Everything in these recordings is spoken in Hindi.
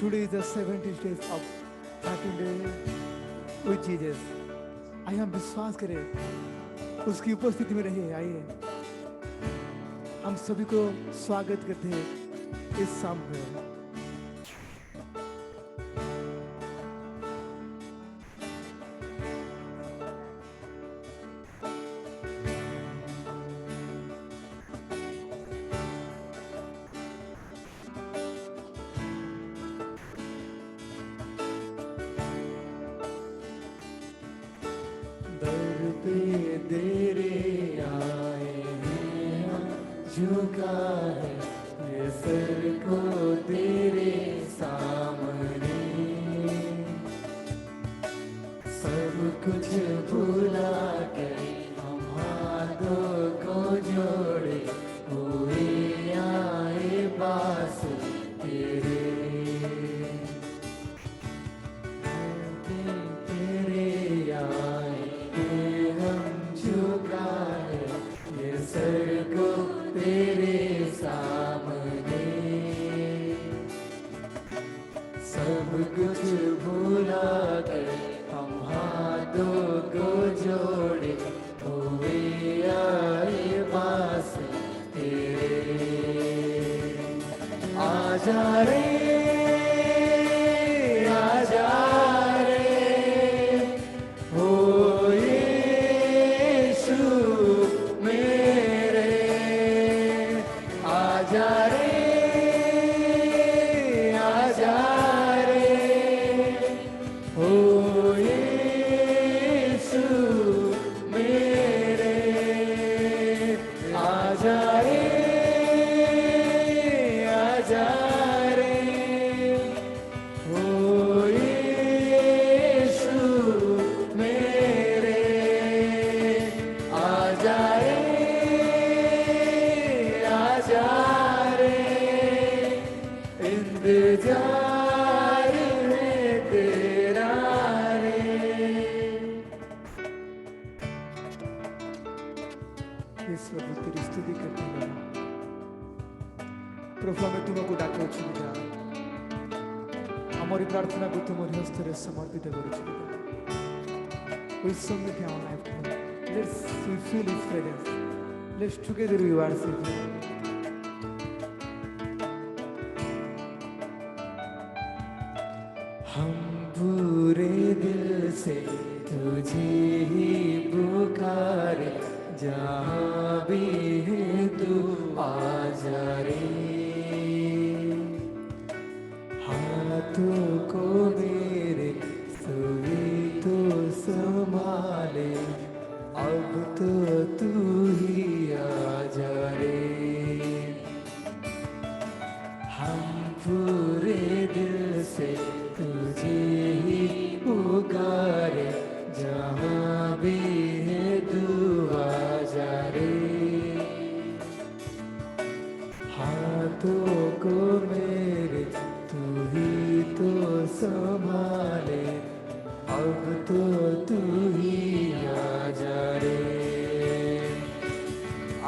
Today is the 70th day of 13 day with Jesus. आइए हम विश्वास करें, उसकी उपस्थिति में रहिए। आइए हम सभी को स्वागत करते हैं इस शाम में। दर पे तेरे आए हैं हम, झुका है ये सर को तेरे सामने, सब कुछ भुला के हम हाथों को जोड़े हुए आए पास तेरे। तेरे आए हैं हम, झुका है ये सर को तेरे सामने, सब कुछ भुला कर हम हाथों को जोड़े हुए आए पास तेरे। आजा रे, आजा रे, हो यीशु मेरे। आजा रे, आजा रे, हो यीशु मेरे। आजा रे, आजा रे, हो यीशु मेरे। आजा रे, आजा रे, इंतजार है तेरा रे। यीशु प्रभु तेरी स्तुति करते हैं प्रभु, हमें तुमको डाकुଛୁ पिता, हमारी प्रार्थना को तुम्हारे हस्ତରେ समर्पित କରୁଛୁ पिता। We submit our life to Him. Let's we feel His presence. Let's together we worship Him. हम पूरे दिल से तुझे ही पुकारे, जहाँ भी है तू आजा रे। हाथों को मेरे सोई तो संभाले, अब तो तू ही आजा रे। हम पूरे दिल से तुझे ही पुकारे, जहाँ भी है तू आजा रे। हाथों को मेरे तू ही तो संभाले, अब तो तू ही आजा रे।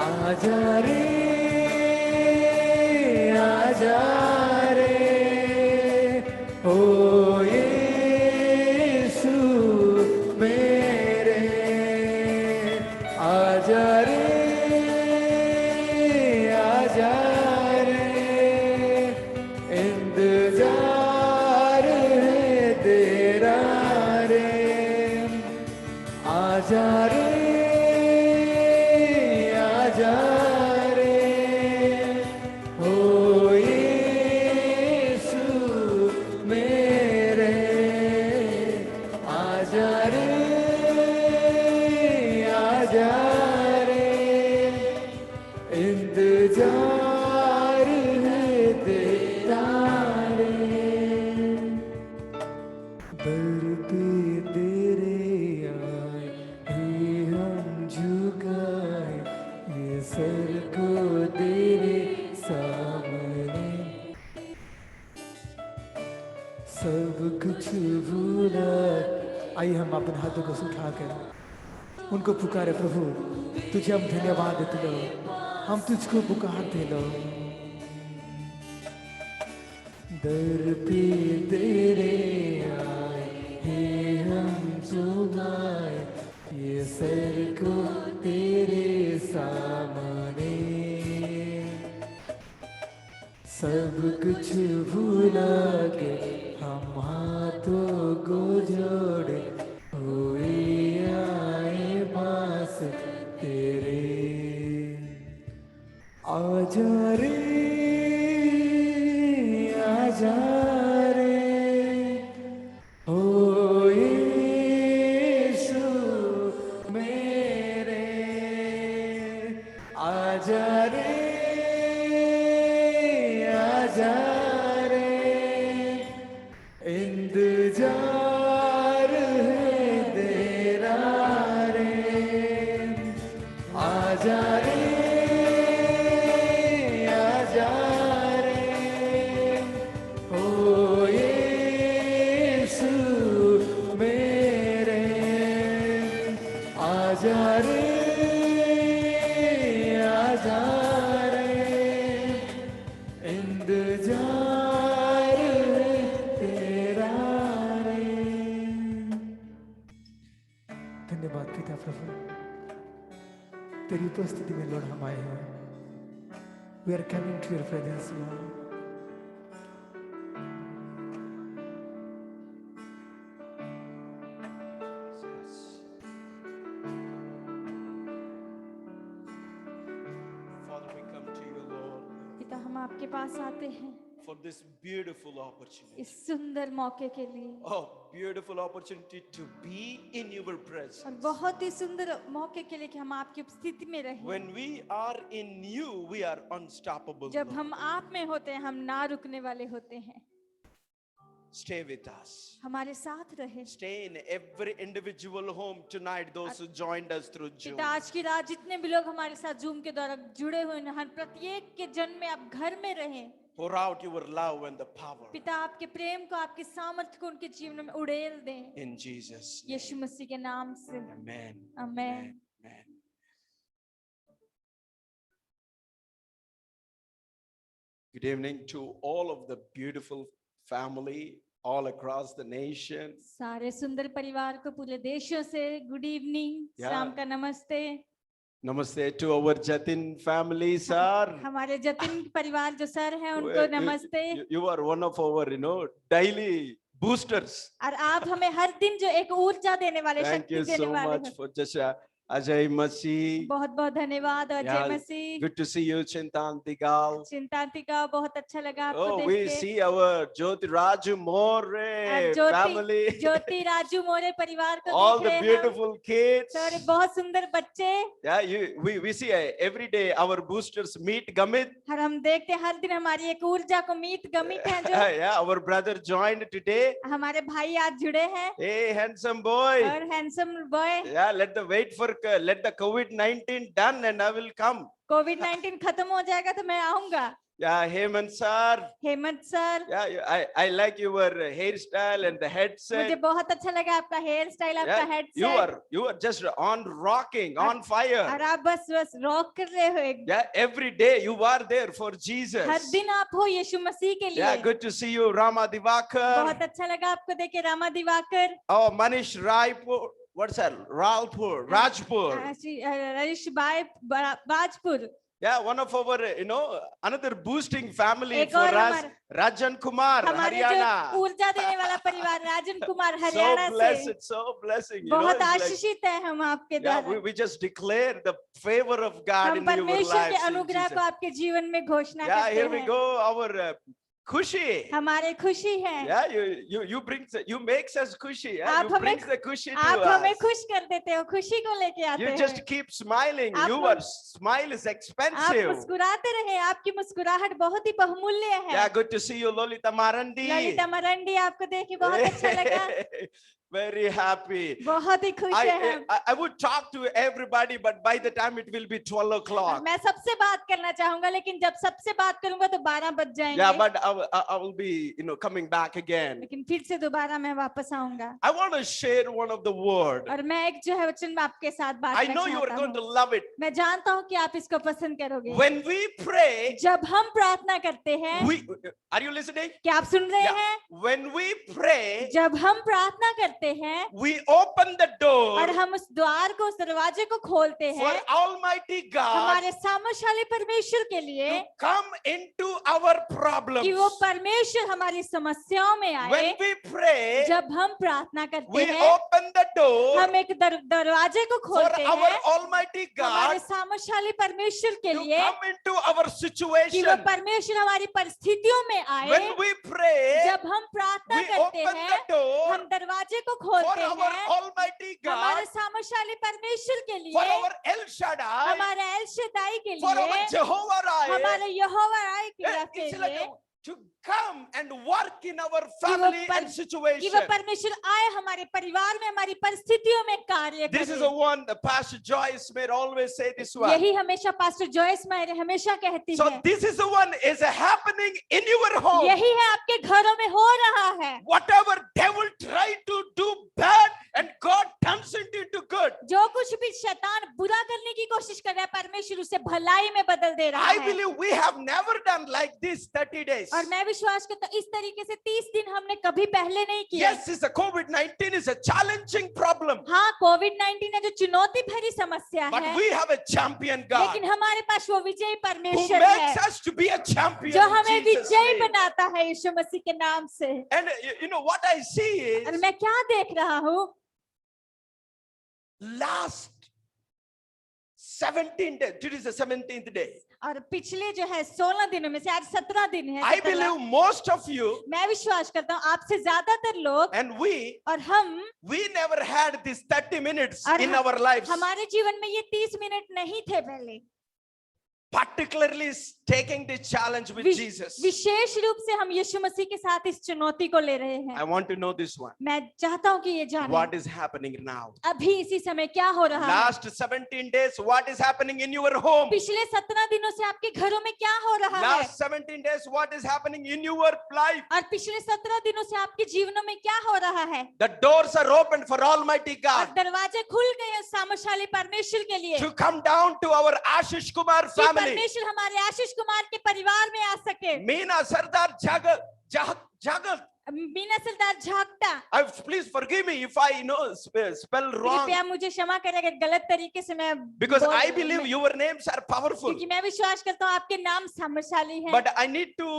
आजा रे, आजा रे, ओ यीशु मेरे। आजा रे, आजा रे, इंतजार है तेरा रे। आजा रे, आजा रे, हो यीशु मेरे। आजा रे, आजा रे, इंतजार है तेरा रे। दर पे तेरे आए ही हम, झुकाए ये सर को तेरे सामने, सब कुछ भूला। आइए हम अपने हाथों को उठाकर उनको पुकारे, प्रभु तुझे हम धन्यवाद देते लो, हम तुझको पुकारते लो। दर पे तेरे आए हैं हम झुकाए ये सर को तेरे सामने, सब कुछ भुला के हम हाथों को जोड़े हुए आए पास तेरे। आजा रे आजा रे ओ यीशु मेरे, आजा रे आजा रे इंतजार है तेरा रे, आजा रे आजा रे ओ यीशु मेरे, आजा रे आजा रे इंतजार है तेरा रे। धन्यवाद पिता प्रभु, तेरी उपस्थिति में लौट हम आए हैं। We are coming to your presence, Lord. Father, we come to you, Lord, पिता हम आपके पास आते हैं for this beautiful opportunity. इस सुंदर मौके के लिए, Oh, beautiful opportunity to be in your और presence. बहुत ही सुंदर मौके के लिए कि हम आपकी उपस्थिति में रहें। When we are in you, we are unstoppable. जब Lord. हम आप में होते हैं, हम ना रुकने वाले होते हैं। Stay with us. हमारे साथ रहे Stay in every individual home tonight, those who joined us through Zoom. पिता। आज की रात जितने भी लोग हमारे साथ जूम के द्वारा जुड़े हुए हैं, हर प्रत्येक के जन्म में आप घर में रहें। Pour out your love and the power. पिता आपके प्रेम को, आपके सामर्थ्य को उनके जीवन में उड़ेल दें, In Jesus' name. यीशु मसीह के नाम से। Amen. Amen. Amen. Good evening to all of the beautiful family all across the nation. सारे सुंदर परिवार को पूरे देशों से गुड इवनिंग, Yeah. शाम का नमस्ते। Namaste to our Jatin family, sir. हमारे जतिन परिवार जो सर हैं उनको नमस्ते। You are one of our, daily boosters. और आप हमें हर दिन जो एक ऊर्जा देने वाले, Thank शक्ति you देने so वाले much हैं। for just Ajay Masi. बहुत बहुत धन्यवाद Ajay Yeah, Masih. good to see you, Chintan Tigal. चिंतांतिका, बहुत अच्छा लगा आपको Oh, देख we के। see our Jyoti Raju More family. ज्योति राजू मोरे परिवार को All देख the रहे हैं हम। beautiful kids. सारे बहुत सुंदर बच्चे। Yeah, we see every day our boosters meet Gamit. और हम देखते हैं हर दिन हमारी एक ऊर्जा को मीत गमित हैं जो Yeah, our brother joined today. हमारे भाई आज जुड़े हैं। Hey, handsome boy. और handsome boy. Yeah, let the COVID-19 done and I will come. कोविड-19 खत्म हो जाएगा तो मैं आऊंगा। Yeah, Hemant sir. Hemant sir, Yeah, I like your hairstyle and the मुझे headset. बहुत अच्छा लगा आपका हेयर स्टाइल, आपका Yeah, headset. you are just on rocking, on fire. और आप बस रॉक कर रहे हो एक। Yeah, every day you are there for Jesus. हर दिन आप हो यीशु मसीह के Yeah, लिए। good to see you, Rama Divakar. बहुत अच्छा लगा आपको देख के Rama Diwakar. Oh, Manish Raipur. What's that? Rajpur. Raees भाई Bajpur. Yeah, one of our, another boosting family एक for और us, Rajan Kumar, हमारे जो Haryana. ऊर्जा देने वाला परिवार राजन कुमार हरियाणा So से। blessed, so blessing. बहुत it's like- आशीषित है हम आपके yeah, द्वारा। we just declare the favor of God हम in your परमेश्वर lives. के in अनुग्रह Jesus. को आपके जीवन में घोषणा Yeah, करते here we हैं। go, our Kushi. हमारे खुशी है। Yeah, you makes us Kushi. Yeah? आप You हमें- brings the Kushi to आप हमें us. खुश कर देते हो, खुशी को लेके आते You हो। just keep smiling. आप Your मुस- smile is आप expensive. मुस्कुराते रहे, आपकी मुस्कुराहट बहुत ही बहुमूल्य है। Yeah, good to see you, Lolita Marandi. Lalita मरंडी, आपको देख के बहुत अच्छा लगा। very happy. बहुत ही खुश है हम। I would talk to everybody, but by the time it will be 12 o'clock. मैं सबसे बात करना चाहूंगा, लेकिन जब सबसे बात करूंगा तो 12 बज Yeah, जाएंगे। but I will be, coming back again. लेकिन फिर से दोबारा मैं वापस आऊंगा I want to share one of the word. और मैं एक जो है वचन में आपके साथ बात I करना know you are चाहता going to हूँ। love it. मैं जानता हूँ कि आप इसको पसंद करोगे। When we pray, जब हम प्रार्थना करते हैं, are you listening? क्या आप सुन रहे Yeah. हैं? When we pray, जब हम प्रार्थना करते हैं we open the door और हम उस द्वार को, उस दरवाजे को खोलते for हैं Almighty God हमारे सामर्थशाली परमेश्वर के लिए to come into our problems. कि वो परमेश्वर हमारी समस्याओं में आए। When we pray, जब हम प्रार्थना करते we हैं, open the door हम एक दरवाजे को for खोलते our हैं Almighty हमारे God सामर्थशाली परमेश्वर के to लिए come into our कि वो situation. परमेश्वर हमारी परिस्थितियों में आए। When we pray, जब हम प्रार्थना we करते open हैं, the door हम दरवाजे को for खोलते our हैं Almighty हमारे God, सामर्थशाली परमेश्वर के for लिए, our El Shaddai, हमारे एल शदाई के for our लिए, Jehovah हमारे Rai. यहोवा राय के It's लिए like to come and work in our family and कि situation. वो परमेश्वर आए हमारे परिवार में, हमारी परिस्थितियों में कार्य This is करे। the one that Pastor Joyce may always say this one. यही हमेशा पास्टर जॉयस मेरे हमेशा कहती So है। this is the one is happening in your home. यही है आपके घरों में हो रहा है। Whatever devil tried to do bad and God turns it into good. जो कुछ भी शैतान बुरा करने की कोशिश कर रहा है, परमेश्वर उसे भलाई में बदल दे रहा I है। believe we have never done like this 30 days. और मैं विश्वास करता हूं इस तरीके से 30 दिन हमने कभी पहले नहीं किया। Yes, it's a COVID-19 is a challenging problem. हाँ, कोविड-19 है जो चुनौती भरी समस्या But है, we have a champion God लेकिन हमारे पास वो विजयी who परमेश्वर makes है us to be a champion जो in हमें Jesus' विजयी name. बनाता है यीशु मसीह के नाम से। And you know what I see और is मैं क्या देख रहा हूँ, last 17 days, today is the 17th day. और पिछले जो है 16 दिनों में से आज 17 दिन है। I 17वां। believe most of you मैं विश्वास करता हूँ आपसे ज्यादातर लोग and और हम we never had this 30 minutes और in our lives, हमारे जीवन में ये 30 मिनट नहीं थे पहले। particularly taking this challenge with Jesus. विशेष रूप से हम यीशु मसीह के साथ इस चुनौती को ले रहे I हैं। want to know this one. मैं चाहता हूँ कि ये जाने What is happening now? अभी इसी समय क्या हो रहा है। Last 17 days, what is happening in your home? पिछले 17 दिनों से आपके घरों में क्या हो रहा है, Last 17 days, what is happening in your life? और पिछले 17 दिनों से आपके जीवनों में क्या हो रहा है। The doors are open for Almighty और God दरवाजे खुल गए हैं सामर्थशाली परमेश्वर के लिए to come down to our Ashish Kumar कि family. परमेश्वर हमारे आशीष कुमार के परिवार में आ सके। Meena Sardar Jagat. Meena Sardar झाकटा, Please forgive me if I spell wrong, कृपया मुझे क्षमा करें अगर गलत तरीके से मैं because बोल I रही हूँ। believe your names are powerful. क्योंकि मैं विश्वास करता हूँ आपके नाम सामर्थशाली हैं। But I need to,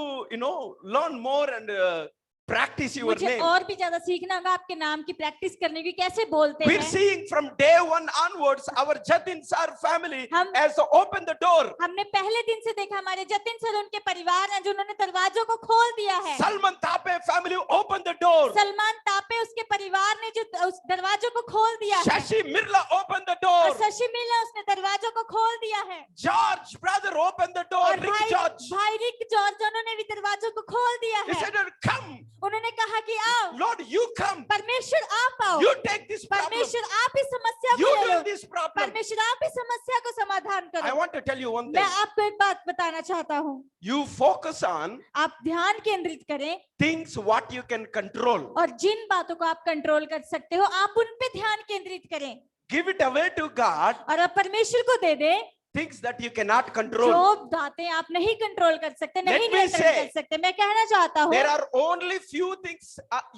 learn more and practice your मुझे name. और भी ज्यादा सीखना होगा आपके नाम की प्रैक्टिस करने की, कैसे बोलते We're हैं। seeing from day one onwards, our Jatin Sar family हम- has opened the door. हमने पहले दिन से देखा हमारे जतिन सर उनके परिवार हैं जो उन्होंने दरवाजों को खोल दिया है। Salman Tape family opened the door. Salman तापे उसके परिवार ने जो उस दरवाजों को खोल दिया है। Shashi Mirla opened the और door. शशि मिला उसने दरवाजों को खोल दिया है। George brother opened the door. और Rick George. भाई रिक जॉर्ज उन्होंने भी दरवाजों को खोल दिया He है। said, "Come, उन्होंने कहा कि आओ Lord, you come. परमेश्वर आप आओ, You take this problem. परमेश्वर आप इस समस्या You को ले deal लो, this problem." परमेश्वर आप इस समस्या को समाधान I करो। want to tell you one मैं thing. आपको एक बात बताना चाहता हूँ, You focus on आप ध्यान केंद्रित करें things what you can control. और जिन बातों को आप कंट्रोल कर सकते हो आप उन पे ध्यान केंद्रित करें Give it away to God. और आप परमेश्वर को दे दें Things that you cannot control. जो बातें आप नहीं कंट्रोल कर सकते, नहीं Let me नियंत्रण say, कर सकते। मैं कहना चाहता हूँ There are only few things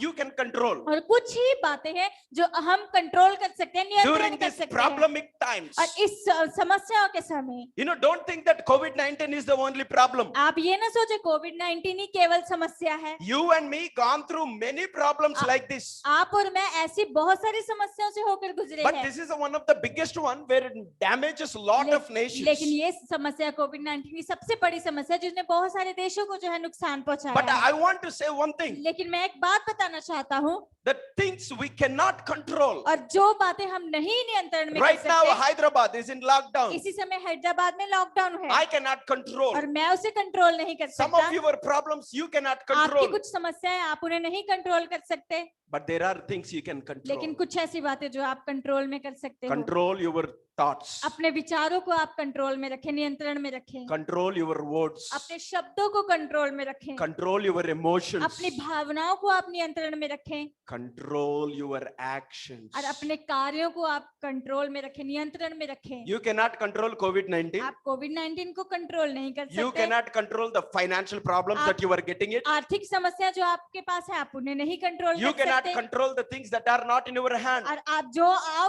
you can control और कुछ ही बातें हैं जो हम कंट्रोल कर सकते हैं, नियंत्रण during कर these सकते हैं। problematic times. और इस समस्याओं के समय Don't think that COVID-19 is the only problem. आप ये ना सोचे कोविड-19 ही केवल समस्या है। You and me gone through many problems like this. आप और मैं ऐसी बहुत सारी समस्याओं से होकर गुजरे But हैं, this is one of the biggest one where it damages a lot of nations. लेकिन ये समस्या कोविड-19 की सबसे बड़ी समस्या जिसने बहुत सारे देशों को जो है नुकसान पहुंचाया But है। I want to say one thing, लेकिन मैं एक बात बताना चाहता हूँ, the things we cannot control. और जो बातें हम नहीं नियंत्रण में कर Right now, सकते, Hyderabad is in lockdown. इसी समय हैदराबाद में लॉकडाउन है I cannot control. और मैं उसे कंट्रोल नहीं कर Some सकता। of your problems you cannot आपकी control. कुछ समस्याएं आप उन्हें नहीं कंट्रोल कर सकते, But there are things you can control. लेकिन कुछ ऐसी बातें जो आप कंट्रोल में कर सकते हो। Control your thoughts. अपने विचारों को आप कंट्रोल में रखें, नियंत्रण में रखें। Control your words. अपने शब्दों को कंट्रोल में रखें। Control your emotions. अपनी भावनाओं को आप नियंत्रण में रखें। Control your actions. और अपने कार्यों को आप कंट्रोल में रखें, नियंत्रण में रखें। You cannot control COVID-19. आप कोविड-19 को कंट्रोल नहीं कर You सकते। cannot control the financial problems that you are getting it. आर्थिक समस्या जो आपके पास है, आप उन्हें नहीं कंट्रोल You कर cannot सकते। control the things that are not in your hand. और आप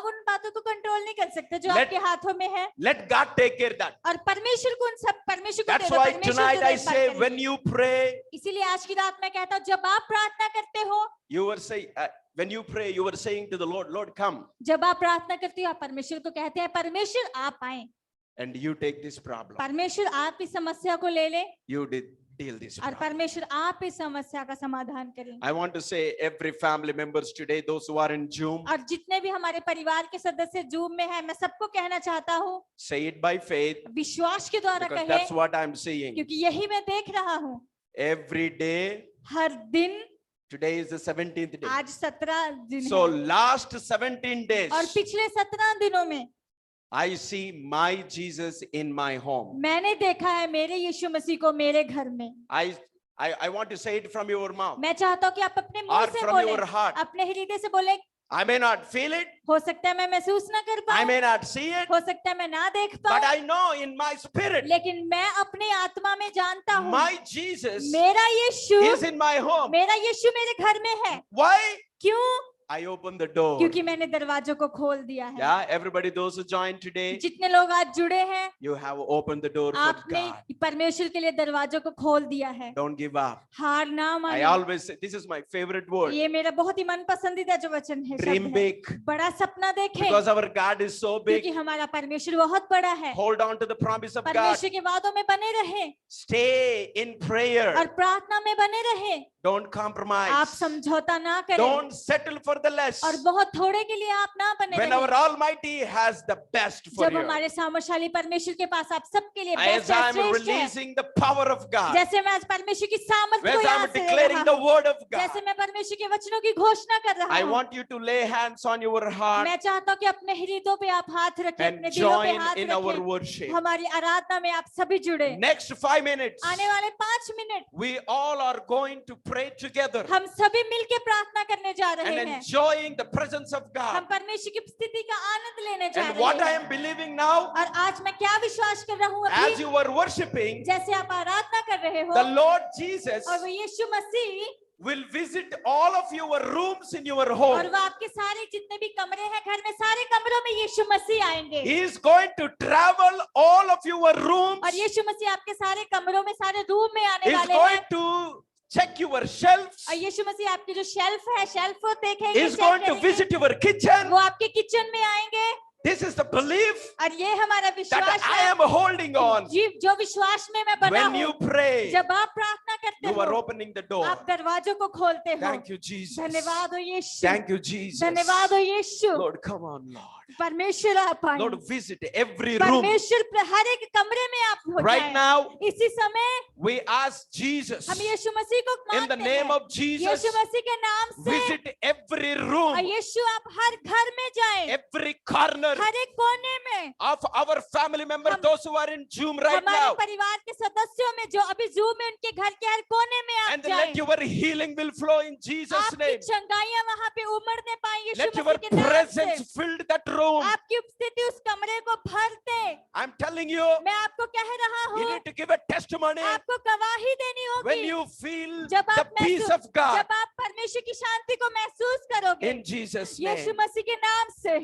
उन बातों को कंट्रोल नहीं कर सकते जो Let- आपके हाथों में है। Let God take care of that. और परमेश्वर को उन सब परमेश्वर को That's दे दो, why परमेश्वर tonight जो I देखभाल say करेंगे। when you pray, इसीलिए आज की रात मैं कहता हूँ, जब आप प्रार्थना करते हो, you are saying, when you pray, you are saying to the Lord, Lord, come जब आप प्रार्थना करते हो, आप परमेश्वर को कहते हैं, परमेश्वर आप आए, and you take this problem. परमेश्वर आप इस समस्या को ले ले You did deal this और problem. परमेश्वर आप इस समस्या का समाधान करें। I want to say every family members today, those who are in Zoom, और जितने भी हमारे परिवार के सदस्य जूम में हैं, मैं सबको कहना चाहता हूँ, say it by faith विश्वास के द्वारा because कहें, that's what I'm seeing. क्योंकि यही मैं देख रहा हूँ। Every day, हर दिन, today is the 17th day. आज 17 दिन So है last 17 days, और पिछले 17 दिनों में I see my Jesus in my home. मैंने देखा है मेरे यीशु मसीह को मेरे घर में। I want to say it from your mouth मैं चाहता हूँ कि आप अपने मुंह or से from your बोलें, heart. अपने हृदय से बोलें। I may not feel it, हो सकता है मैं महसूस ना कर I पाऊं, may not see it, हो सकता है मैं ना देख but पाऊं, I know in my spirit, लेकिन मैं अपनी आत्मा में जानता हूँ my Jesus मेरा यीशु is in my home. मेरा यीशु मेरे घर में है। Why? क्यों? I open the door. क्योंकि मैंने दरवाजों को खोल दिया है। Yeah, everybody, those who joined today, जितने लोग आज जुड़े हैं, you have opened the door for आपने God. परमेश्वर के लिए दरवाजों को खोल दिया है। Don't give up. हार ना I माने। always say, this is my favorite word. ये मेरा बहुत ही मन पसंदीदा जो वचन है, Dream शब्द है। big. बड़ा सपना देखें, Because our God is so क्योंकि big. हमारा परमेश्वर बहुत बड़ा है। Hold on to the promise of God. परमेश्वर के वादों में बने रहें Stay in prayer. और प्रार्थना में बने रहें। Don't आप compromise. समझौता ना करें Don't settle for the less. और बहुत थोड़े के लिए आप ना बने When our रहें। Almighty has the best for जब you. हमारे सामर्थ्यशाली परमेश्वर के पास आप सबके लिए As बेस्ट है, I'm श्रेष्ठ है। releasing the power of God. जैसे मैं आज परमेश्वर की सामर्थ को As यहाँ I'm से ले declaring रहा the हूँ, word of God. जैसे मैं परमेश्वर के वचनों की घोषणा कर रहा I हूँ, want you to lay hands on your heart मैं चाहता हूँ कि अपने हृदयों पे आप हाथ रखें, and अपने दिलों पे join हाथ in our रखें। worship. हमारी आराधना में आप सभी जुड़े। Next 5 minutes, आने वाले 5 minute we all are going to pray together हम सभी मिलके प्रार्थना करने जा रहे and हैं। enjoying the presence of हम God. परमेश्वर की स्थिति का आनंद लेने जा And what I रहे am हैं। believing now, और आज मैं क्या विश्वास कर रहा हूँ as अभी, you are worshiping, जैसे आप आराधना कर रहे हो, the Lord Jesus और वो यीशु मसीह, will visit all of your rooms in your और home. वो आपके सारे जितने भी कमरे हैं घर में, सारे कमरों में यीशु मसीह आएंगे। He is going to travel all of your rooms. और यीशु मसीह आपके सारे कमरों में, सारे रूम में आने He is वाले going हैं। to check your shelves. और यीशु मसीह आपकी जो शेल्फ है, शेल्फ को He देखेंगे, is चेक going to करेंगे। visit your kitchen. वो आपके किचन में आएंगे। This is the belief और ये हमारा that विश्वास I है, am holding on. जो विश्वास में मैं बना When you हूँ। pray, जब आप प्रार्थना करते you are हो, opening the door. आप दरवाजों को खोलते हो। Thank you, Jesus. धन्यवाद हो यीशु, Thank you, Jesus. धन्यवाद हो यीशु। Lord, come on, Lord. परमेश्वर आप आए, Lord, visit every room. परमेश्वर हर एक कमरे में आप हो Right जाएं। now, इसी समय we ask Jesus, हम यीशु मसीह को in the मांगते name हैं, of Jesus, यीशु मसीह के नाम से, visit every room, और यीशु आप हर घर में जाएं, every corner हर एक कोने में। of our family members, those who are in Zoom right हमारे now. परिवार के सदस्यों में जो अभी जूम में, उनके घर के हर कोने में आप And जाएं। let your healing will flow in Jesus' आपकी name. चंगाइयां वहां पे उमड़ने पाए यीशु Let your मसीह के नाम presence से। fill that room. आपकी उपस्थिति उस कमरे को भर दे। I'm telling you, मैं आपको कह रहा you हूँ, need to give a testimony आपको गवाही देनी when होगी। you feel जब the आप peace of God जब आप परमेश्वर की शांति को महसूस करोगे, in Jesus' यीशु name. मसीह के नाम से।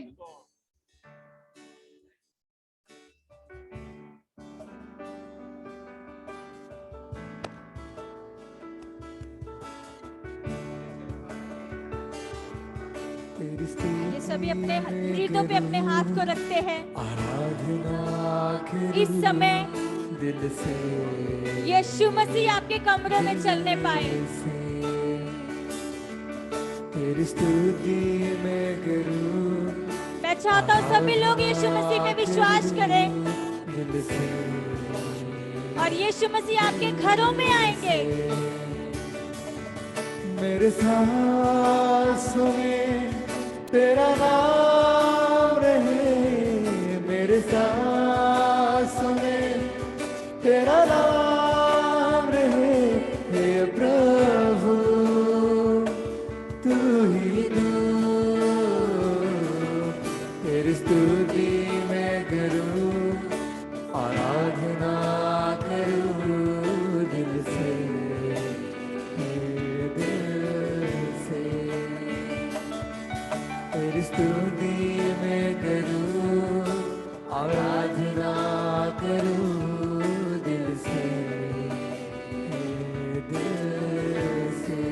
तेरी ये सभी स्तुति अपने मैं हृदयों पे अपने हाथ को रखते हैं। आराधना करूं इस समय दिल से, यीशु मसीह आपके कमरों में चलने पाए। दिल से। तेरी स्तुति मैं करूं, मैं चाहता हूँ सभी लोग यीशु मसीह पे विश्वास करें, दिल से। और यीशु मसीह आपके घरों में आएंगे। मेरे सांस सांसों में तेरा नाम रहे, मेरे सांसों में तेरा नाम रहे। हे प्रभु तू ही तू, तेरी स्तुति मैं करूं, आराधना करूं दिल से, दिल से। तेरी स्तुति मैं करूं, आराधना करूं दिल से, दिल से।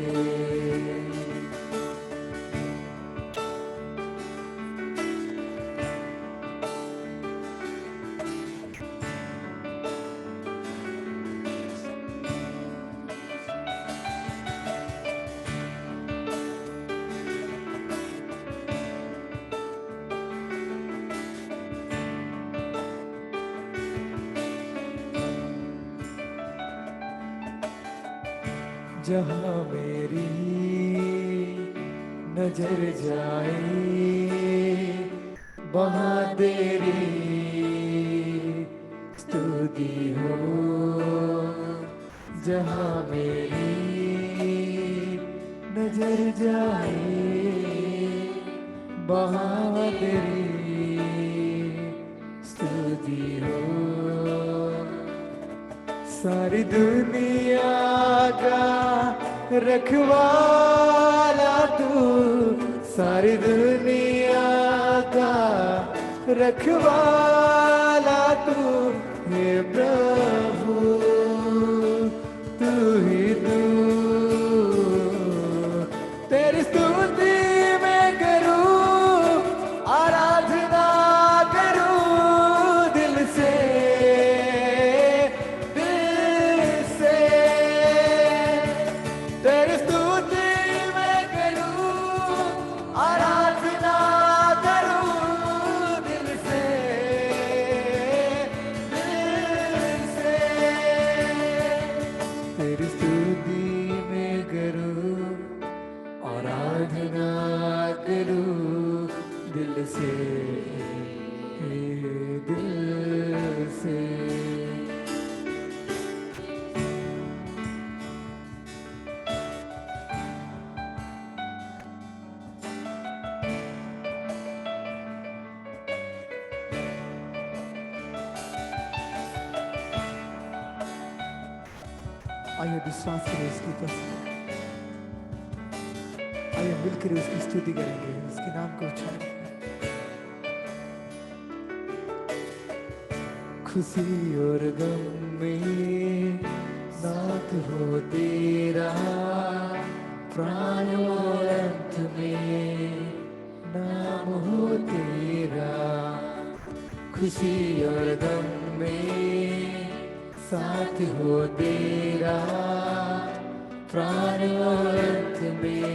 जहाँ मेरी नजर जाए वहाँ तेरी स्तुति हो। जहाँ मेरी नजर जाए वहाँ तेरी स्तुति हो। सारी दुनिया का रखवाला तू, सारी दुनिया का रखवाला तू, हे प्रभु तू ही तू। तेरी स्तुति मैं करूं, आराधना करूं दिल से, दिल से, दिल से। आइए विश्वास करें उसकी उपस्थिति, आइए मिलकर उसकी स्तुति करेंगे, उसके नाम को उच्चारेंगे। खुशी और गम में साथ हो तेरा, प्राण और अंत में नाम हो तेरा। खुशी और गम में साथ हो तेरा, प्राण और अंत में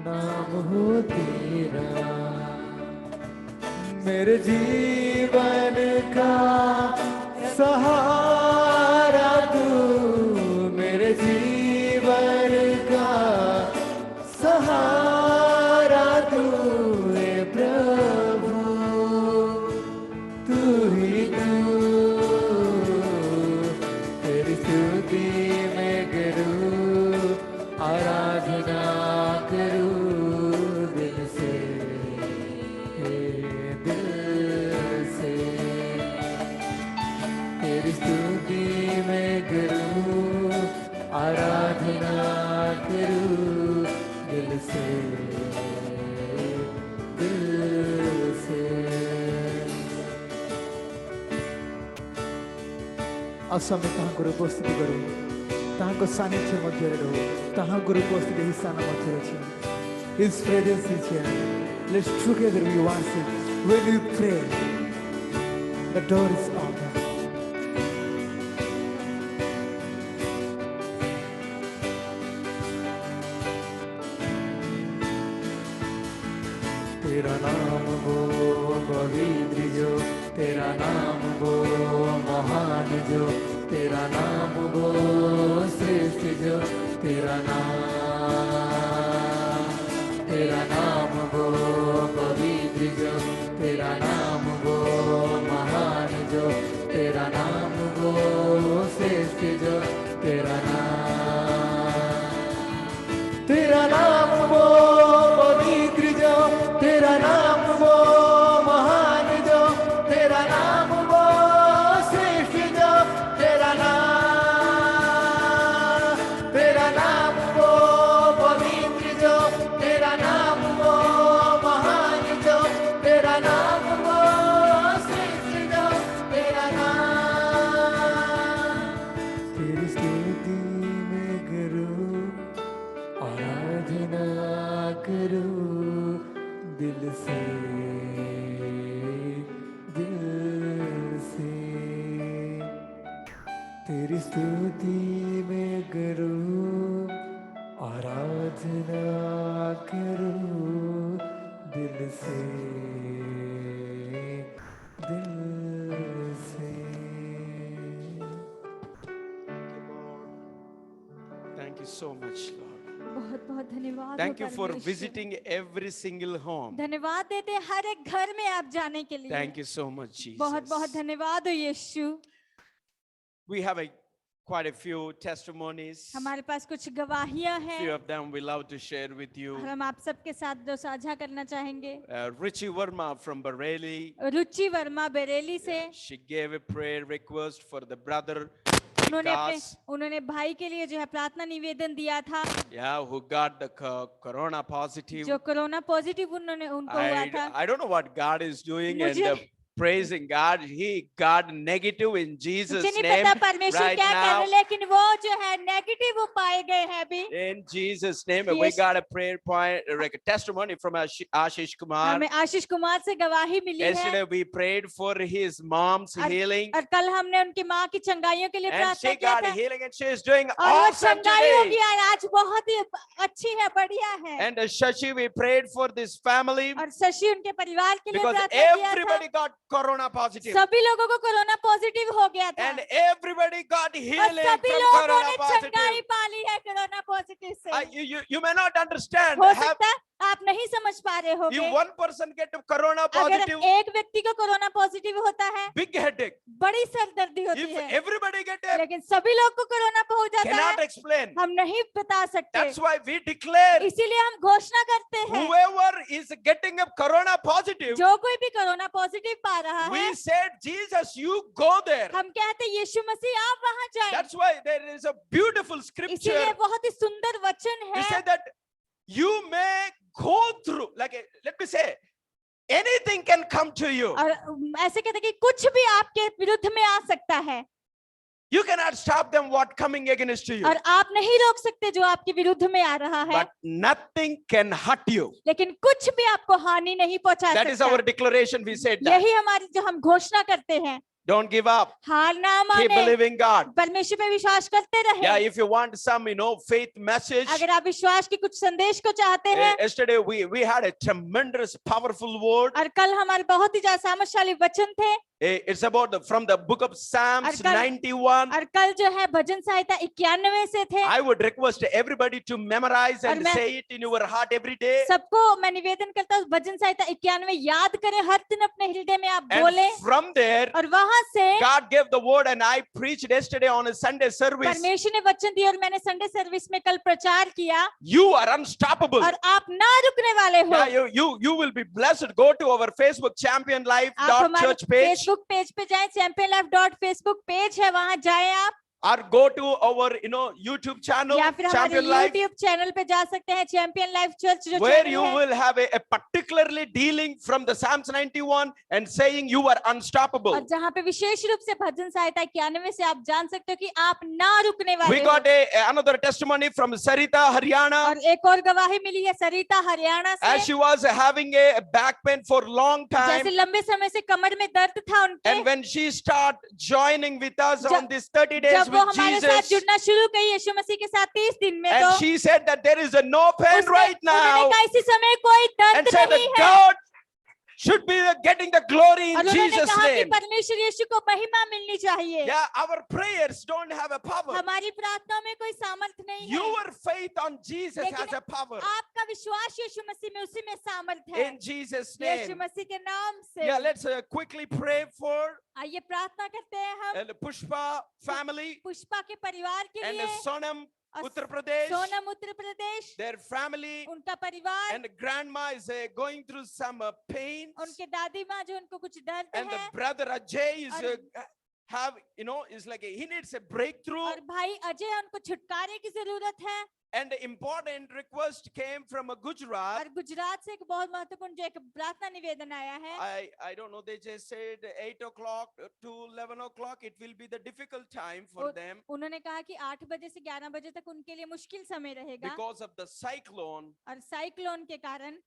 नाम हो तेरा। मेरे जीवन का सहारा तू, मेरे जीवन का सहारा तू, हे प्रभु तू ही तू। तेरी स्तुति मैं करूं, आराधना करूं दिल से, दिल से। तेरी स्तुति मैं करूं, आराधना करूं दिल से, दिल से। असम ତାହାଙ୍କର ଉପସ୍ଥିତି କରୁ, ତାହାଙ୍କ ସାନ୍ନିଧ୍ୟ ମଧ୍ୟରେ ରହୁ, ତାହାଙ୍କର ଉପସ୍ଥିତି ଏହି ସ୍ଥାନ ମଧ୍ୟରେ ଅଛି। His presence is here. Let's together we worship. When we pray, the door is open. तेरा नाम वो पवित्र जो, तेरा नाम वो महान जो, तेरा नाम वो श्रेष्ठ जो, तेरा नाम करूं दिल से, दिल से तेरी स्तुति में करूं, आराधना करूं दिल से, दिल से। Thank you so much, Lord. बहुत बहुत धन्यवाद हो Thank you for परमेश्वर। visiting every single home. धन्यवाद देते हैं हर एक घर में आप जाने के लिए। Thank you so much, Jesus. बहुत बहुत धन्यवाद हो यीशु। We have quite a few testimonies. हमारे पास कुछ गवाहियां Few हैं of them we love to share with you. और हम आप सबके साथ जो साझा करना चाहेंगे। Richie Verma from Bareilly, रुचि वर्मा बरेली से she gave a prayer request for the brother उन्होंने Vikas, भाई के लिए जो है प्रार्थना निवेदन दिया था, yeah, who got the corona positive. जो कोरोना पॉजिटिव उनको हुआ था। I don't know what God is doing and मुझे- praising God. He got negative in Jesus' मुझे नहीं name पता परमेश्वर right क्या कर now. रहे, लेकिन वो जो है नेगेटिव वो पाए गए हैं अभी। In Jesus' name, we Yes. got a prayer point, like a testimony from Ashish Kumar. हमें आशीष कुमार से गवाही मिली है Yesterday we prayed for his mom's healing, और कल हमने उनकी माँ की चंगाइयों के लिए and प्रार्थना she किया got था healing, and she is doing और वो awesome चंगाई हो today. गया और आज बहुत ही अच्छी है, बढ़िया है। And Shashi, we prayed for this family और शशि उनके परिवार के लिए because प्रार्थना किया था। everybody got corona positive, सभी लोगों को कोरोना पॉजिटिव हो गया था and everybody got और healing सभी from लोगों corona ने चंगाई positive. पा ली है कोरोना पॉजिटिव से। You may not understand. हो Have सकता है आप नहीं समझ पा रहे if होगे, one person get corona अगर positive, एक व्यक्ति को कोरोना पॉजिटिव होता है big headache. बड़ी सरदर्दी होती If है, everybody get it, लेकिन सभी लोग को कोरोना पहुंच जाता cannot है, explain. हम नहीं बता सकते। That's why we declare इसीलिए हम घोषणा करते हैं whoever is getting a corona positive, जो कोई भी कोरोना पॉजिटिव पा रहा है, we said, Jesus, you go there. हम कहते हैं यीशु मसीह आप वहां जाएं। That's why there is a beautiful scripture. इसीलिए बहुत ही सुंदर वचन He है, said that you may go through, like, let me say, anything can come to you. और ऐसे कहते हैं कि कुछ भी आपके विरुद्ध में आ सकता है You cannot stop them what coming against you. और आप नहीं रोक सकते जो आपके विरुद्ध में आ रहा है, But nothing can hurt you. लेकिन कुछ भी आपको हानि नहीं पहुंचा That is सकता। our declaration. We said that. यही हमारी जो हम घोषणा करते हैं, Don't give up. हार ना Keep माने, believing God. परमेश्वर पे विश्वास करते Yeah, रहे। if you want some, faith message. अगर आप विश्वास की कुछ संदेश को चाहते हैं, Yesterday we had a tremendous, powerful word. और कल हमारे बहुत ही ज्यादा सामर्थ्यशाली वचन थे, It's about from the book of Psalms और 91. और कल जो है भजन संहिता 91 से थे। I would request everybody to memorize and और मैं- say it in your heart every day. सबको मैं निवेदन करता हूँ भजन संहिता 91 याद करें, हर दिन अपने हृदय में आप बोले, And from there, और वहां से God gave the word, and I preached yesterday on a Sunday service. परमेश्वर ने वचन दिया और मैंने संडे सर्विस में कल प्रचार किया, You are unstoppable. और आप ना रुकने वाले हो। Yeah, you will be blessed. Go to our Facebook Champion Life आप हमारे church page, फेसबुक पेज पे जाएं, championlife.facebook पेज है, वहां जाएं आप, or go to our YouTube channel या फिर हमारे Champion Life, YouTube चैनल पे जा सकते हैं, चैंपियन लाइफ चर्च जो where चैनल you है, will have a particularly dealing from the Psalms 91 and saying you are unstoppable. और जहाँ पे विशेष रूप से भजन सहायता 91 से आप जान सकते हो कि आप ना रुकने We वाले got हो। another testimony from Sarita, Haryana. और एक और गवाही मिली है सरिता हरियाणा As से, she was having a back pain for long time, जैसे लंबे समय से कमर में दर्द था and उनके, when she start joining with us जब- on this 30 days जब वो with हमारे साथ Jesus, जुड़ना शुरू की यीशु मसीह के साथ 30 दिन में, तो and she said that there is a no pain right उन्होंने now, कहा इसी समय कोई and दर्द said नहीं that है, God should be getting the glory in और उन्होंने Jesus' कहा कि name. परमेश्वर यीशु को महिमा मिलनी चाहिए। Yeah, our prayers don't have a power. हमारी प्रार्थनाओं में कोई सामर्थ नहीं है, Your faith on Jesus लेकिन has a power. आपका विश्वास यीशु मसीह में, उसी में सामर्थ है, In Jesus' यीशु name. मसीह के नाम से। Yeah, let's quickly pray for आइए प्रार्थना करते हैं हम the Pushpa family पुष्पा के परिवार के and लिए, Sonam, और Uttar Pradesh, Sonam Uttar Pradesh, their family, उनका परिवार, and grandma is going through some pain, उनके दादी माँ जो उनको कुछ दर्द and the है, brother Ajay is और- is like he needs a breakthrough. और भाई अजय उनको छुटकारे की जरूरत है, And the important request came from a Gujarat. और गुजरात से एक बहुत महत्वपूर्ण जो एक प्रार्थना निवेदन आया है। I don't know, they just said 8 o'clock to 11 o'clock, it will be the difficult time for them उन्होंने कहा कि 8 बजे से 11 बजे तक उनके लिए मुश्किल समय रहेगा because of the cyclone और साइक्लोन के कारण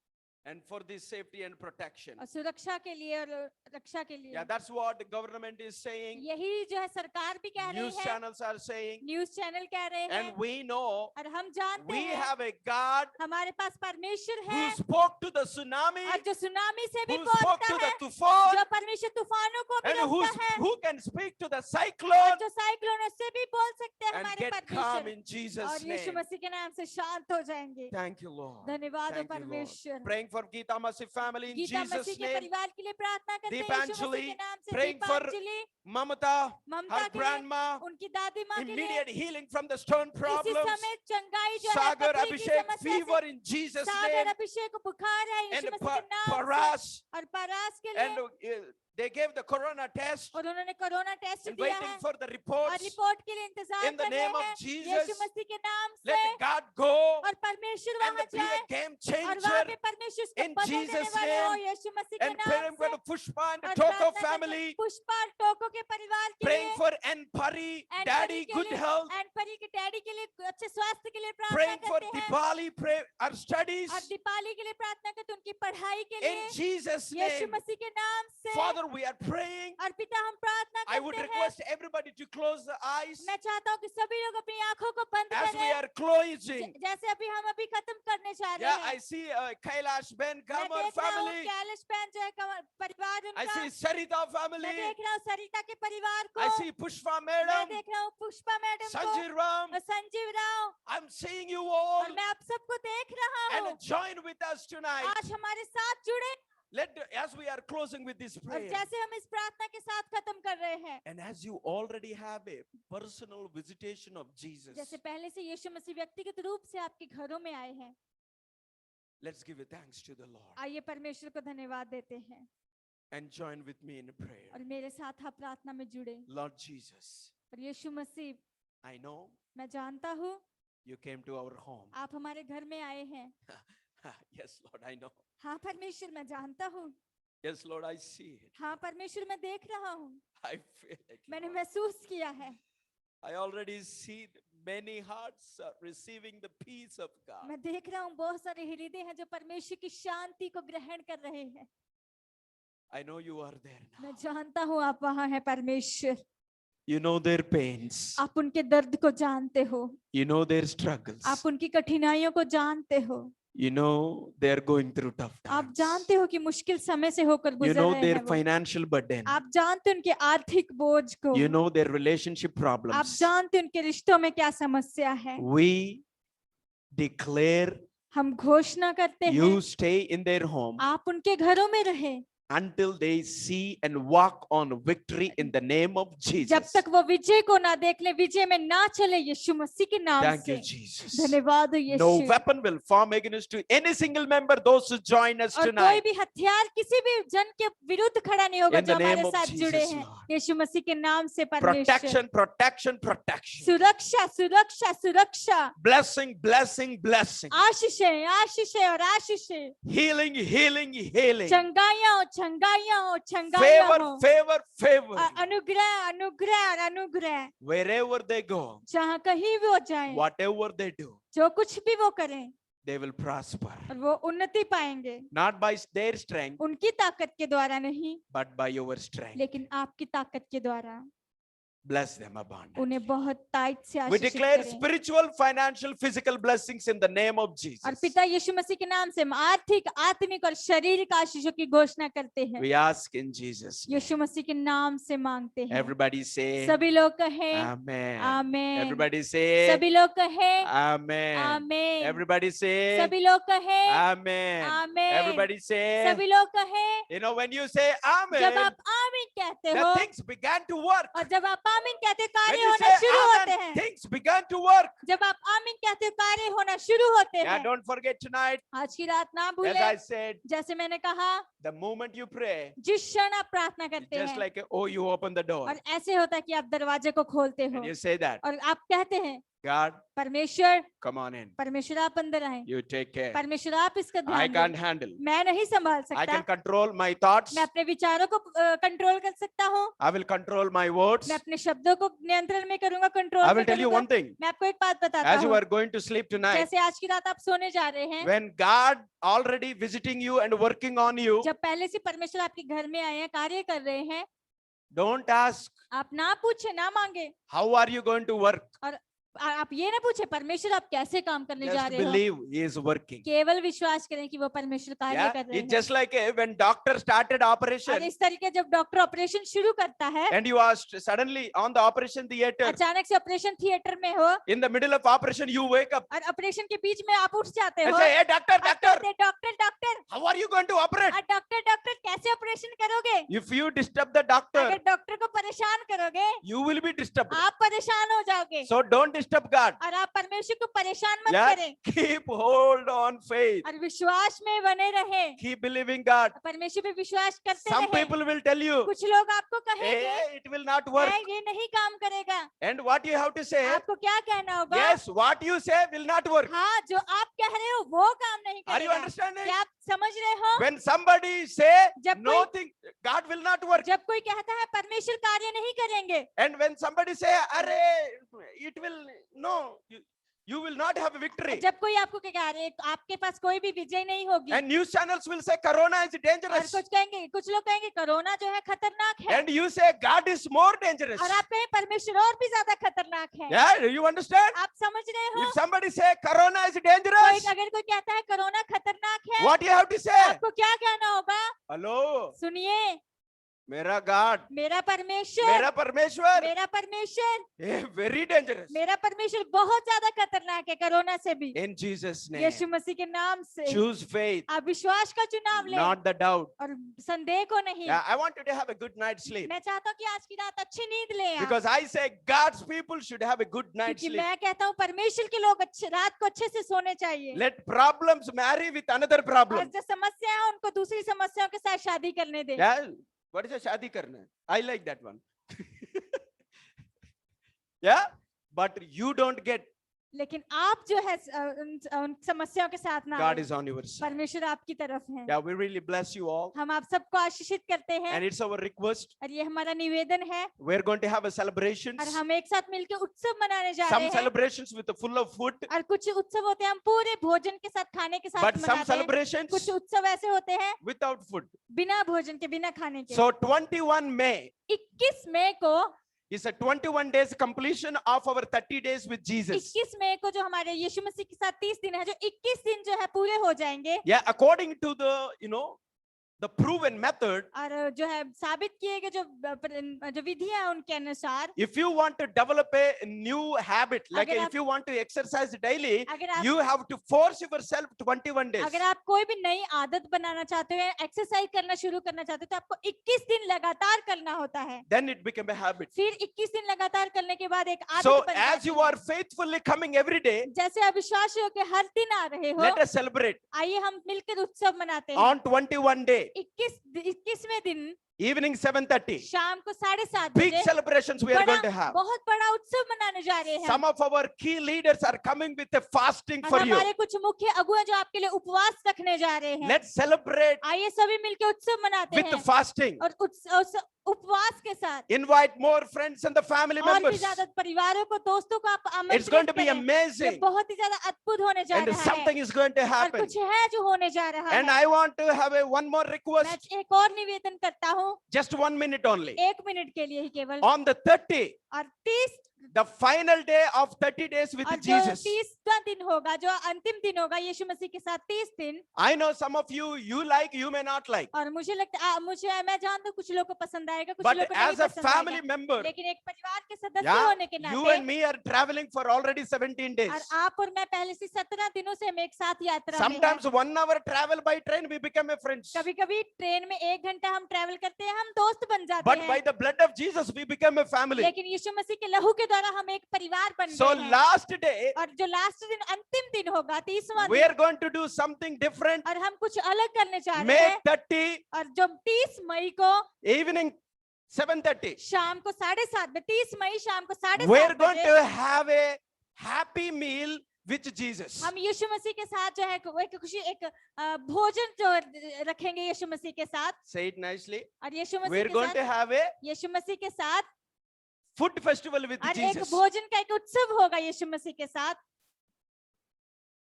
and for this safety and protection. और सुरक्षा के लिए और रक्षा के लिए। Yeah, that's what the government is saying. यही जो है सरकार भी कह रही News है, channels are saying. News channel कह रहे हैं, And we know और हम जानते we हैं have a God हमारे पास परमेश्वर who है spoke to the tsunami, और जो सुनामी से भी who spoke बोलता to the है, tufan, जो परमेश्वर तूफानों को भी and रोकता है who can speak to the और cyclone जो साइक्लोनों से भी बोल सकते हैं and हमारे get calm परमेश्वर in Jesus' और यीशु name. मसीह के नाम से शांत हो जाएंगे। Thank you, Lord. धन्यवाद हो Thank you, Lord. परमेश्वर। Praying for Geeta Masi family in Gita Masih Jesus' के name. परिवार के लिए प्रार्थना करते हैं यीशु मसीह Deepanjali, के नाम से। praying for Deepanjali Mamata, Mamata her के लिए, grandma, उनकी दादी माँ के लिए immediate healing from the stone इसी problems. समय चंगाई जो है Sagar पथरी की Abhishek, समस्या fever से। in Jesus' Sagar name. अभिषेक को बुखार है And यीशु मसीह के नाम से Paras, और परास के and लिए they gave the corona test और उन्होंने कोरोना टेस्ट and दिया waiting है for the और reports. रिपोर्ट के लिए इंतजार In the कर रहे name of हैं Jesus, यीशु मसीह के नाम से Let God go और परमेश्वर and वहां be a जाए game और वहां changer. पे परमेश्वर उसको in बदल देने Jesus' वाले हो name. यीशु मसीह के And नाम praying for से the Pushpa and the और Toko प्रार्थना करते हैं family. पुष्पा और टोको के परिवार के Praying लिए for Anpari, एंड daddy, परी के good लिए health. एंड परी के डैडी के लिए अच्छे स्वास्थ्य के लिए प्रार्थना Praying for करते हैं Dipali, pray our studies. और दीपाली के लिए प्रार्थना करते हैं उनकी पढ़ाई के In लिए Jesus' यीशु name. मसीह के नाम से Father, we are praying. और पिता हम प्रार्थना I would करते हैं request everybody to close the eyes मैं चाहता हूँ कि सभी लोग अपनी आंखों को बंद as we करें are closing. जैसे अभी हम अभी खत्म करने जा रहे Yeah, हैं I see Kailash Ben मैं Kamar देख रहा हूँ family. कैलिश पैन जो है परिवार I उनका see Sarita मैं family. देख रहा हूँ सरिता के परिवार को I see Pushpa मैं madam, देख रहा हूँ पुष्पा मैडम को Sanjay Ram. और Sanjeev Rao I'm seeing you all और मैं आप सबको देख रहा हूँ and join with us tonight. आज हमारे साथ जुड़े As we are closing with this और prayer, जैसे हम इस प्रार्थना के साथ खत्म कर रहे हैं and as you already have a personal visitation of Jesus, जैसे पहले से यीशु मसीह व्यक्तिगत रूप से आपके घरों में आए हैं let's give a thanks to the Lord आइए परमेश्वर को धन्यवाद देते हैं and join with me in prayer. और मेरे साथ आप प्रार्थना में जुड़े Lord Jesus, और यीशु मसीह I know मैं जानता हूँ you came to our home. आप हमारे घर में आए हैं Yes, Lord, I know. हाँ परमेश्वर मैं जानता हूँ Yes, Lord, I see it. हाँ परमेश्वर मैं देख रहा हूँ I feel it. मैंने Lord. महसूस किया है I already see many hearts receiving the peace of God. मैं देख रहा हूँ बहुत सारे हृदय हैं जो परमेश्वर की शांति को ग्रहण कर रहे हैं I know you are there now. मैं जानता हूँ आप वहाँ हैं परमेश्वर You know their pains. आप उनके दर्द को जानते हो You know their struggles. आप उनकी कठिनाइयों को जानते हो You know they are going through tough आप times. जानते हो कि मुश्किल समय से होकर You गुजर know रहे their हैं वो। financial burden. आप जानते हो उनके आर्थिक बोझ को You know their relationship आप problems. जानते हो उनके रिश्तों में क्या समस्या है We declare हम घोषणा करते हैं you stay in their home आप उनके घरों में रहे until they see and walk on victory in the name of जब Jesus. तक वो विजय को ना देख ले विजय में ना चले यीशु मसीह के नाम Thank से you, Jesus. धन्यवाद हो No Yeshu weapon will form against to any single member, those who join us और कोई tonight. भी हथियार किसी भी जन के विरुद्ध खड़ा नहीं होगा In the जो हमारे name of साथ जुड़े Jesus, हैं Lord. यीशु मसीह के नाम से परमेश्वर Protection, protection, protection. सुरक्षा सुरक्षा सुरक्षा Blessing, blessing, blessing. आशीषें आशीषें और आशीषें Healing, healing, healing. चंगाइयां हो चंगाइयां हो चंगाइयां Favor, हो favor, favor. अनुग्रह अनुग्रह और अनुग्रह Wherever they go, जहाँ कहीं भी वो जाएं whatever they do, जो कुछ भी वो करें they will prosper. और वो उन्नति पाएंगे Not by their strength, उनकी ताकत के द्वारा नहीं but by your strength. लेकिन आपकी ताकत के द्वारा Bless them abundantly. उन्हें बहुत ताइट से We आशीषित declare करें spiritual, financial, physical blessings in the name of Jesus. और पिता यीशु मसीह के नाम से हम आर्थिक आत्मिक और शारीरिक आशीषों की घोषणा करते हैं We ask in Jesus' name. यीशु मसीह के नाम से मांगते हैं Everybody say सभी लोग कहें Amen. आमेन Everybody say सभी लोग कहें Amen. आमेन Everybody say सभी लोग कहें Amen. आमेन Everybody say, सभी लोग कहें you know, when you say जब Amen, आप आमीन कहते हो the things began to work. और जब आप आमीन कहते हो When कार्य you होना say शुरू होते Amen, हैं things began to work. जब आप आमीन कहते हो कार्य होना शुरू होते Yeah, हैं don't forget tonight, आज की रात ना as भूलें I said, जैसे मैंने कहा the moment you pray, जिस क्षण आप प्रार्थना it's करते just हैं like, oh, you open the door और ऐसे होता है कि आप दरवाजे को खोलते हो and you say that. और आप कहते हैं God, परमेश्वर come on in. परमेश्वर आप अंदर आए, You take care. परमेश्वर आप इसका I ध्यान can't दें। handle. मैं नहीं संभाल I सकता, can control my thoughts. मैं अपने विचारों को कंट्रोल कर सकता हूँ, I will control my words. मैं अपने शब्दों को नियंत्रण में करूंगा, कंट्रोल I में will tell you करूंगा। one thing. मैं आपको एक बात बताता As you हूँ, are going to sleep tonight, जैसे आज की रात आप सोने जा रहे हैं, when God already visiting you and working on you, जब पहले से परमेश्वर आपके घर में आए हैं, कार्य कर रहे हैं, don't ask, आप ना पूछे ना मांगे, how are you going to work? और आप ये ना पूछे परमेश्वर आप कैसे काम करने जा Just रहे हो, believe He is working. केवल विश्वास करें कि वो परमेश्वर कार्य Yeah, कर रहे it's हैं। just like when doctor started और operation इस तरीके जब डॉक्टर ऑपरेशन शुरू करता है, and you are suddenly on the operation theater, अचानक से ऑपरेशन थिएटर में हो in the middle of operation you wake up और ऑपरेशन के बीच में आप उठ जाते and हो, say, hey doctor, आप doctor, कहते हैं, doctor doctor how are you going to operate? Doctor doctor कैसे ऑपरेशन करोगे? If you disturb the doctor, अगर डॉक्टर को परेशान करोगे, you will be disturbed. आप परेशान हो जाओगे, So don't disturb God. और आप परमेश्वर को परेशान मत Yeah, करें, keep hold on faith. और विश्वास में बने रहे, Keep believing God. परमेश्वर पे विश्वास करते Some रहे। people will tell you, कुछ लोग आपको कहेंगे, hey, it will not work. "नहीं, ये नहीं काम करेगा।" And what you have to say, आपको क्या कहना होगा? yes, what you say will not work. हाँ, जो आप कह रहे हो वो काम नहीं Are you करेगा। understanding? क्या आप समझ रहे हो? When somebody say जब nothing, God will not work. जब कोई कहता है परमेश्वर कार्य नहीं करेंगे, And when somebody say, array, it will, no, you will not have a victory. जब कोई आपको क्या रहे, आपके पास कोई भी विजय नहीं होगी, And news channels will say corona is और dangerous. कुछ लोग कहेंगे कोरोना जो है खतरनाक है, And you say God is more dangerous. और आप कहें परमेश्वर और भी ज्यादा खतरनाक है। Yeah, you understand? आप समझ रहे हो? If somebody say corona is dangerous, अगर कोई कहता है कोरोना खतरनाक है, what you have to say? आपको क्या कहना होगा? Hello, सुनिए, मेरा God, मेरा परमेश्वर, मेरा परमेश्वर, मेरा परमेश्वर, very dangerous. मेरा परमेश्वर बहुत ज्यादा खतरनाक है कोरोना से भी। In Jesus' name, यीशु मसीह के नाम से choose faith, आप विश्वास का चुनाव लें, not the doubt. और संदेह को नहीं। Yeah, I want you to have a good night's sleep. मैं चाहता हूँ कि आज की रात अच्छी नींद लें आप, Because I say God's people should have a good night's क्योंकि sleep. मैं कहता हूँ परमेश्वर के लोग रात को अच्छे से सोने चाहिए, Let problems marry with another और problem. जो समस्या है उनको दूसरी समस्याओं के साथ शादी करने दे। Yeah, what is a शादी करना? I like that one. Yeah, but you don't get. लेकिन आप जो है उन समस्याओं के साथ ना God आए, is on your side. परमेश्वर आपकी तरफ है। Yeah, we really bless you all. हम आप सबको आशीषित करते हैं, And it's our request. और ये हमारा निवेदन है, We're going to have a celebrations. और हम एक साथ मिलकर उत्सव मनाने जा Some रहे हैं, celebrations with the full of food. और कुछ उत्सव होते हैं हम पूरे भोजन के साथ, खाने के साथ But some मनाते हैं, celebrations कुछ उत्सव ऐसे होते हैं without food. बिना भोजन के, बिना खाने के। So 21 May 21 मई को is a 21 days completion of our 30 days with Jesus. 21 मई को जो हमारे यीशु मसीह के साथ 30 दिन है, जो 21 दिन जो है पूरे हो जाएंगे, Yeah, according to the, the proven method, और जो है साबित किए गए जो विधियां हैं उनके अनुसार, if you want to develop a new habit, like अगर if you want to exercise daily, अगर आप you have to force yourself 21 days. अगर आप कोई भी नई आदत बनाना चाहते हो, एक्सरसाइज करना शुरू करना चाहते हो, तो आपको 21 दिन लगातार करना होता है। Then it became a habit. फिर 21 दिन लगातार करने के बाद एक आदत So बन as जाती you है। are faithfully coming every day, जैसे आप विश्वासी हो के हर दिन आ रहे हो, let us celebrate आइए हम मिलकर उत्सव मनाते हैं। on 21 day, 21वें दिन evening 7:30. शाम को 7:30 Big बजे celebrations we are going to have. बहुत बड़ा उत्सव मनाने जा रहे हैं। Some of our key leaders are coming with a fasting और for you. हमारे कुछ मुख्य अगुआ जो आपके लिए उपवास रखने जा रहे हैं, Let's celebrate आइए सभी मिलकर उत्सव मनाते with हैं, the fasting. और उस उपवास के साथ Invite more friends and the family और भी members. ज्यादा परिवारों को, दोस्तों को आप It's going आमंत्रित to be करें। ये amazing. बहुत ही ज्यादा अद्भुत होने जा And रहा है, something is going to और happen. कुछ है जो होने जा रहा And है। I want to have one more मैं request. एक और निवेदन करता हूँ, Just 1 minute only. 1 मिनट के लिए ही केवल, On the 30, और 30 the final day of 30 days with और जो Jesus. 30वां दिन होगा, जो अंतिम दिन होगा यीशु मसीह के साथ 30 दिन, I know some of you like, you may not like. और मुझे लगता मैं जानता हूँ कुछ लोग को पसंद आएगा, कुछ But लोग को नहीं as a पसंद family आएगा, member, लेकिन एक परिवार के सदस्य yeah, होने के you नाते, and me are traveling for already 17 days. और आप और मैं पहले से 17 दिनों से हम एक साथ यात्रा में हैं। Sometimes 1 hour travel by train, we become a friends. कभी कभी ट्रेन में 1 घंटा हम ट्रेवल करते हैं, हम दोस्त बन जाते But हैं, by the blood of Jesus, we become a family. लेकिन यीशु मसीह के लहू के द्वारा हम एक परिवार बन So गए हैं। last day, और जो लास्ट दिन, अंतिम दिन होगा, 30वां we दिन, are going to do something different. और हम कुछ अलग करने जा रहे May हैं, 30, और जो 30 मई को evening 7:30, शाम को 7:30 बजे, 30 मई शाम को we're 7:30 going बजे to have a happy meal with Jesus. हम यीशु मसीह के साथ जो है एक खुशी एक भोजन जो रखेंगे यीशु मसीह के साथ। Say it nicely. और यीशु मसीह We're के going to साथ have a यीशु मसीह के साथ food festival with और एक Jesus. भोजन का एक उत्सव होगा यीशु मसीह के साथ।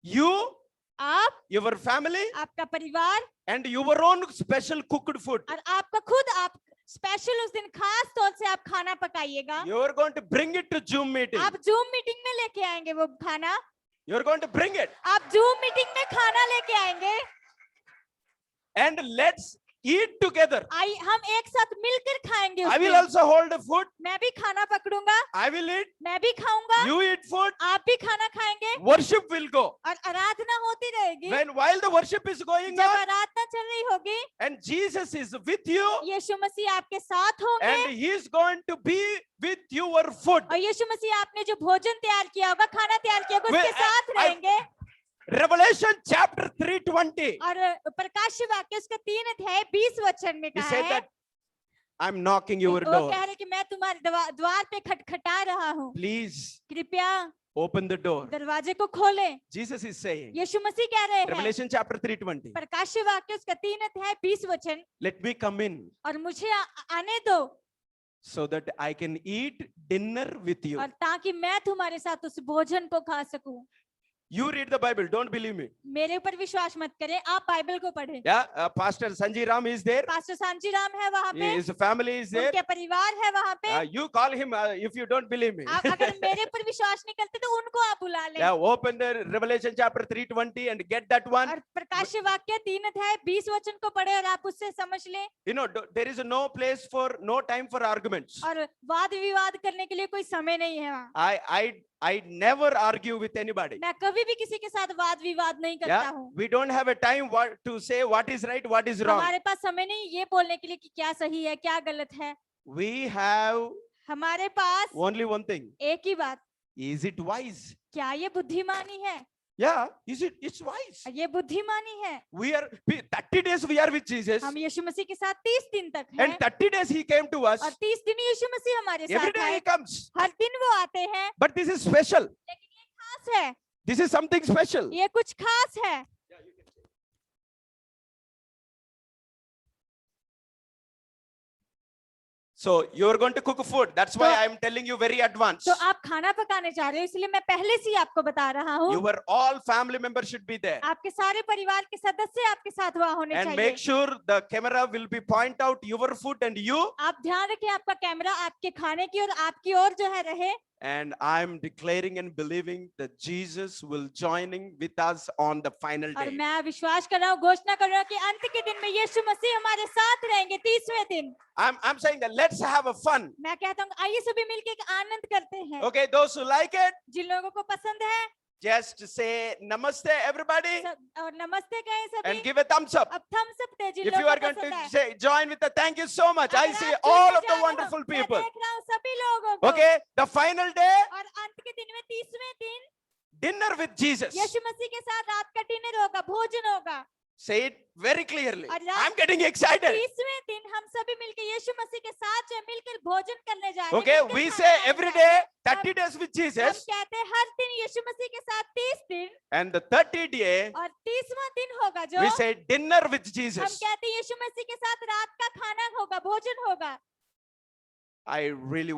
You, आप, your family, आपका परिवार and your own special cooked food. और आपका खुद आप स्पेशल उस दिन खास तौर से आप खाना पकाइएगा। You're going to bring it to Zoom meeting. आप जूम मीटिंग में लेके आएंगे वो खाना। You're going to bring it. आप जूम मीटिंग में खाना लेके आएंगे। And let's eat together. आई हम एक साथ मिलकर खाएंगे उस I will दिन। also hold the food. मैं भी खाना पकड़ूंगा, I will eat. मैं भी खाऊंगा, You eat food. आप भी खाना खाएंगे Worship will go. और आराधना होती रहेगी। While the worship is going जब on, आराधना चल रही होगी, and Jesus is with you, यीशु मसीह आपके साथ होंगे and He is going to be with your food. और यीशु मसीह आपने जो भोजन तैयार किया होगा, खाना तैयार किया होगा, उसके Well, साथ I- रहेंगे। Revelation chapter 3:20. और प्रकाश वाक्य उसका 3 अध्याय 20 वचन में He कहा said है, that I'm knocking your वो door. कह रहे कि मैं तुम्हारे द्वार पे खटखटा रहा हूँ, Please कृपया open the door. दरवाजे को खोलें। Jesus is saying. यीशु मसीह कह रहे हैं, Revelation chapter 3:20. प्रकाश वाक्य उसका 3 अध्याय 20 वचन, Let me come in और मुझे आने दो so that I can eat dinner with you. और ताकि मैं तुम्हारे साथ उस भोजन को खा सकूं। You read the Bible. Don't believe me. मेरे ऊपर विश्वास मत करें, आप बाइबल को पढ़ें। Yeah, Pastor Sanjay Ram is there. Pastor Sanchi Ram है वहाँ पे, His family is there. उनके परिवार है वहाँ पे। You call him if you don't believe me. आप अगर मेरे ऊपर विश्वास नहीं करते तो उनको आप बुला लें। Yeah, open the Revelation chapter 3:20 and get that one. और प्रकाश वाक्य 3 अध्याय 20 वचन को पढ़े और आप उससे समझ लें। You know, there is no place for, no time for arguments. और वाद विवाद करने के लिए कोई समय नहीं है वहाँ। I never argue with anybody. मैं कभी भी किसी के साथ वाद विवाद नहीं करता Yeah, हूँ। we don't have a time to say what is right, what is wrong. हमारे पास समय नहीं ये बोलने के लिए कि क्या सही है क्या गलत है। We have हमारे पास only one thing. एक ही बात, Is it wise? क्या ये बुद्धिमानी है? Yeah, it's wise. ये बुद्धिमानी है। We are 30 days we are with Jesus, हम यीशु मसीह के साथ 30 दिन तक हैं and 30 days he came to us. और 30 दिन यीशु मसीह हमारे Every साथ day he है। comes. हर दिन वो आते हैं, But this is special. लेकिन ये खास है, This is something special. ये कुछ खास है। So you're going to cook food. That's why तो- I'm telling you very advanced. तो आप खाना पकाने जा रहे हो, इसलिए मैं पहले से ही आपको बता रहा हूँ। Your all family members should be there. आपके सारे परिवार के सदस्य आपके साथ वहाँ होने And चाहिए। make sure the camera will be point out your food and you. आप ध्यान रखें आपका कैमरा आपके खाने की और आपकी ओर जो है रहे। And I'm declaring and believing that Jesus will joining with us on the final और day. मैं विश्वास कर रहा हूँ, घोषणा कर रहा हूँ कि अंत के दिन में यीशु मसीह हमारे साथ रहेंगे 30वें दिन। I'm saying that let's have a fun. मैं कहता हूँ आइए सभी मिलके एक आनंद करते हैं। Okay, those who like it, जिन लोगों को पसंद है just say namaste everybody और नमस्ते कहें सभी and give a thumbs up. अब थम्स अप दे जिन If you लोगों are को going पसंद to है। say join with the thank you so much. I अगर see आप all जुड़ of के the जा रहे हो, wonderful मैं people. देख रहा हूँ सभी लोगों को। Okay, the final day, और अंत के दिन में 30वें दिन dinner with Jesus. यीशु मसीह के साथ रात का डिनर होगा, भोजन होगा। Say it very clearly. और रात- I'm getting excited. 30वें दिन हम सभी मिलकर यीशु मसीह के साथ जो है मिलकर भोजन करने जा रहे हैं। Okay, मिलकर we खाना say खाने every जा रहे day हैं। 30 days with हम Jesus, कहते हैं हर दिन यीशु मसीह के साथ 30 दिन and the 30th day और 30वां दिन होगा जो we say dinner with हम Jesus. कहते हैं यीशु मसीह के साथ रात का खाना होगा, भोजन होगा। I really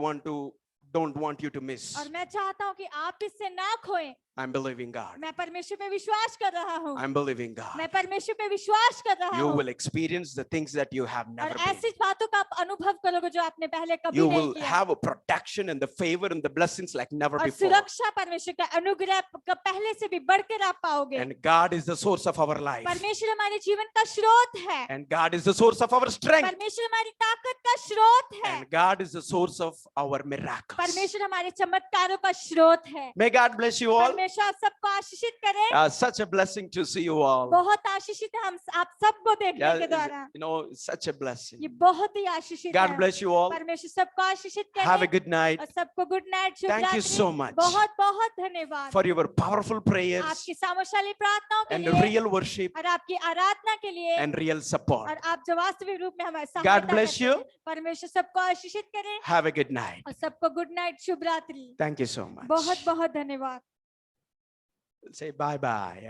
don't want you to miss. और मैं चाहता हूँ कि आप इससे ना खोएं। I'm believing God. मैं परमेश्वर पे विश्वास कर रहा हूँ। I'm believing मैं God. परमेश्वर पे विश्वास कर रहा You हूँ will experience the things that you have और never been. ऐसी बातों का आप अनुभव करोगे जो आपने पहले कभी You नहीं will किया। have a protection and the favor and the blessings like never और before. सुरक्षा परमेश्वर का अनुग्रह का पहले से भी बढ़कर आप पाओगे। And God is the source of our life. परमेश्वर हमारे जीवन का स्रोत है। And God is the source of our strength. परमेश्वर हमारी ताकत का स्रोत है। And God is the source of our miracles. परमेश्वर हमारे चमत्कारों का स्रोत है। May God bless you all. परमेश्वर आप सबको आशीषित करे। Such a blessing to see you all. बहुत आशीषित है हम आप सबको देखने Yeah, के द्वारा। you know, such a blessing. ये बहुत ही आशीषित God है। bless you all. परमेश्वर सबको आशीषित Have a करे good night. और सबको good night, Shubh Thank you रात्रि। so much बहुत बहुत धन्यवाद for your powerful prayers आपकी सामर्थ्यशाली प्रार्थनाओं के and लिए real worship और आपकी आराधना के लिए and real support. और आप जो वास्तविक रूप में हमारे God सहायता bless करते you. हैं। परमेश्वर सबको आशीषित करे Have a good night. और सबको गुड नाइट, शुभ रात्रि। Thank you so much. बहुत बहुत धन्यवाद। Say bye bye.